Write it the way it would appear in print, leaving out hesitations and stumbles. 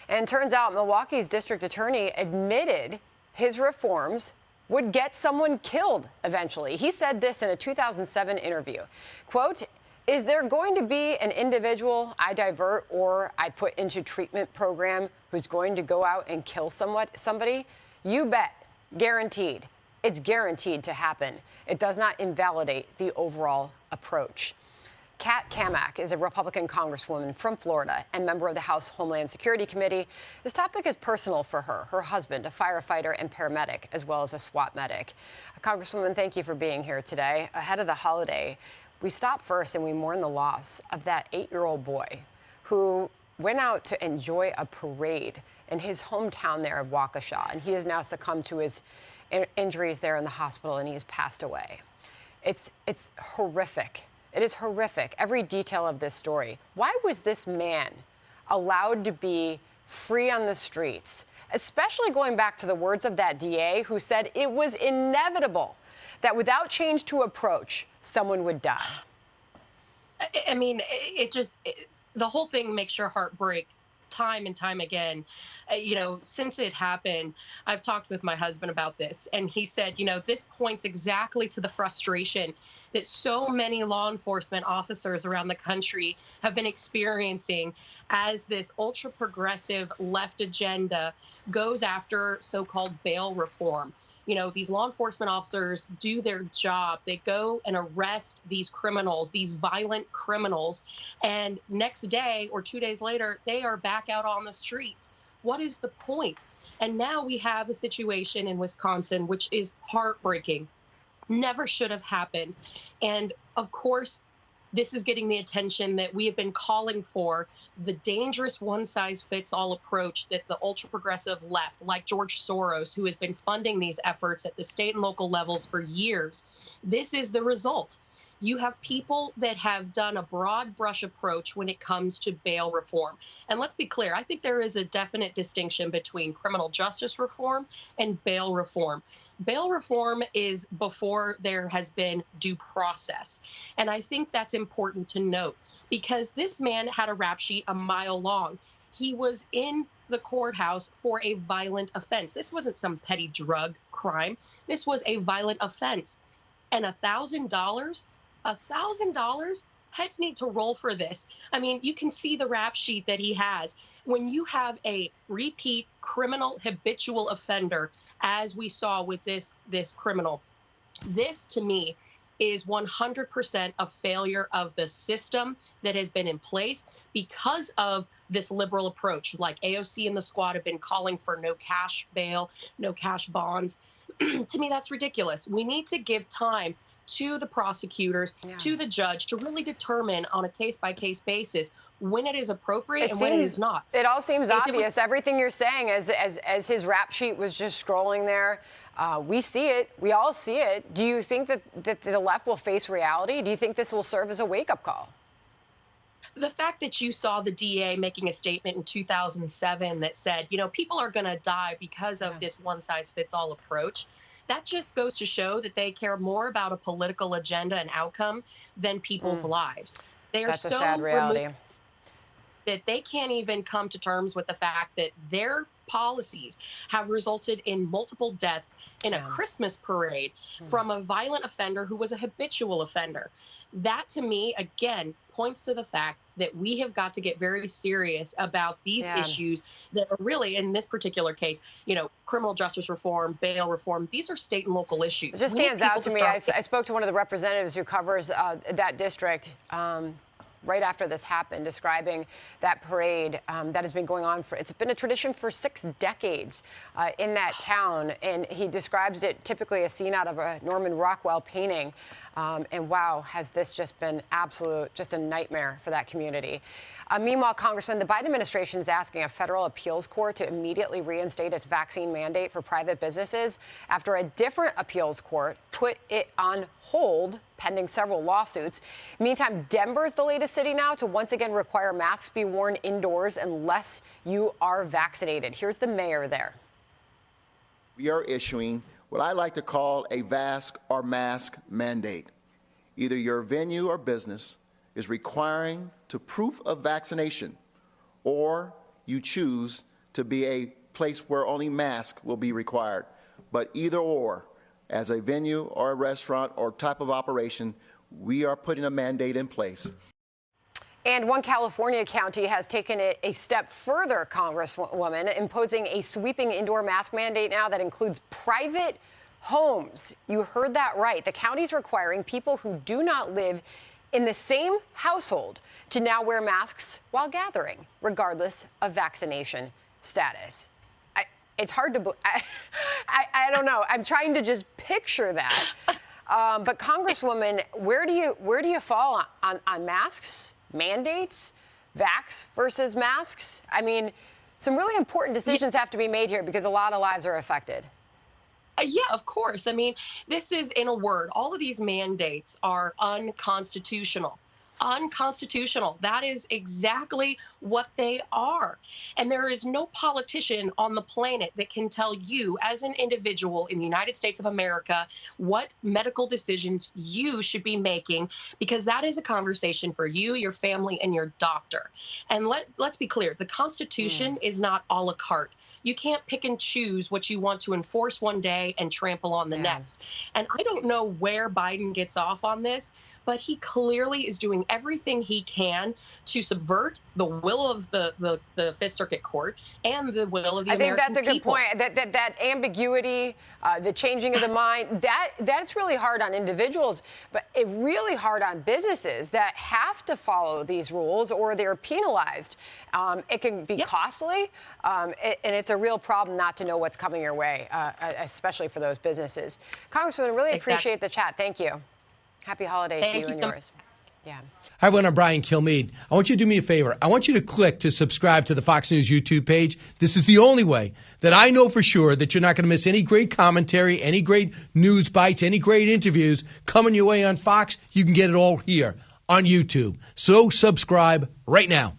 And turns out Milwaukee's district attorney admitted his reforms would get someone killed eventually. He said this in a 2007 interview, quote, "Is there going to be an individual I divert or I put into treatment program who's going to go out and kill somebody? You bet. Guaranteed. It's guaranteed to happen. It does not invalidate the overall approach." Cammack is a Republican congresswoman from Florida and member of the House Homeland Security Committee. This topic is personal for her, her husband, a firefighter and paramedic, as well as a SWAT medic. Congresswoman, thank you for being here today. Ahead of the holiday, we stop first and we mourn the loss of that 8-year-old boy who went out to enjoy a parade in his hometown there of Waukesha, and he has now succumbed to his injuries there in the hospital, and he has passed away. It's horrific. It is horrific, every detail of this story. Why was this man allowed to be free on the streets, especially going back to the words of that DA who said it was inevitable that without change to approach, someone would die? I mean, the whole thing makes your heart break time and time again. Since it happened, I've talked with my husband about this, and he said, this points exactly to the frustration that so many law enforcement officers around the country have been experiencing as this ultra progressive left agenda goes after so-called bail reform. These law enforcement officers do their job. They go and arrest these criminals, these violent criminals, and next day or 2 days later, they are back out on the streets. What is the point? And now we have a situation in Wisconsin, which is heartbreaking. Never should have happened. And of course, this is getting the attention that we have been calling for, the dangerous one-size-fits-all approach that the ultra-progressive left, like George Soros, who has been funding these efforts at the state and local levels for years. This is the result. You have people that have done a broad brush approach when it comes to bail reform. And let's be clear, I think there is a definite distinction between criminal justice reform and bail reform. Bail reform is before there has been due process. And I think that's important to note because this man had a rap sheet a mile long. He was in the courthouse for a violent offense. This wasn't some petty drug crime. This was a violent offense. And $1,000, heads need to roll for this. I mean, you can see the rap sheet that he has. When you have a repeat criminal habitual offender, as we saw with this criminal, this to me is 100% a failure of the system that has been in place because of this liberal approach. Like AOC and the squad have been calling for no cash bail, no cash bonds. To me, that's ridiculous. We need to give time to the prosecutors, to the judge, to really determine on a case-by-case basis when it is appropriate and when it is not. It all seems obvious. Everything you're saying, as his rap sheet was just scrolling there, we see it. We all see it. Do you think that the left will face reality? Do you think this will serve as a wake-up call? The fact that you saw the DA making a statement in 2007 that said, people are going to die because of this one-size-fits-all approach, that just goes to show that they care more about a political agenda and outcome than people's lives. They are That's so a sad reality that they can't even come to terms with the fact that their policies have resulted in multiple deaths in a Christmas parade from a violent offender who was a habitual offender. That, to me, again, points to the fact that we have got to get very serious about these issues that are really, in this particular case, criminal justice reform, bail reform. These are state and local issues. It just stands out to me. I spoke to one of the representatives who covers that district right after this happened, describing that parade that has been going on it's been a tradition for 6 decades in that town. And he describes it typically a scene out of a Norman Rockwell painting. And wow, has this just been just a nightmare for that community. Meanwhile, Congressman, the Biden administration is asking a federal appeals court to immediately reinstate its vaccine mandate for private businesses after a different appeals court put it on hold pending several lawsuits. Meantime, Denver's the latest city now to once again require masks be worn indoors unless you are vaccinated. Here's the mayor there. We are issuing what I like to call a VASC or mask mandate. Either your venue or business is requiring to proof of vaccination, or you choose to be a place where only masks will be required. But either or, as a venue or a restaurant or type of operation, we are putting a mandate in place. And one California county has taken it a step further, Congresswoman, imposing a sweeping indoor mask mandate now that includes private homes. You heard that right. The county's requiring people who do not live in the same household to now wear masks while gathering, regardless of vaccination status. It's hard to I don't know. I'm trying to just picture that. But Congresswoman, where do you fall on masks, mandates, vax versus masks? I mean, some really important decisions have to be made here because a lot of lives are affected. Yeah, of course. I mean, this is, in a word, all of these mandates are unconstitutional. Unconstitutional. That is exactly what they are. And there is no politician on the planet that can tell you as an individual in the United States of America what medical decisions you should be making, because that is a conversation for you, your family, and your doctor. And let's be clear, the Constitution is not a la carte. You can't pick and choose what you want to enforce one day and trample on the next. And I don't know where Biden gets off on this, but he clearly is doing everything he can to subvert the will of the Fifth Circuit Court and the will of the American people. I think that's a good point. That ambiguity, the changing of the mind, that's really hard on individuals, but it's really hard on businesses that have to follow these rules or they're penalized. It can be costly, and it's a real problem not to know what's coming your way, especially for those businesses. Congresswoman, really appreciate the chat. Thank you. Happy holiday to you and yours. Yeah. Hi, everyone. I'm Brian Kilmeade. I want you to do me a favor. I want you to click to subscribe to the Fox News YouTube page. This is the only way that I know for sure that you're not going to miss any great commentary, any great news bites, any great interviews coming your way on Fox. You can get it all here on YouTube. So subscribe right now.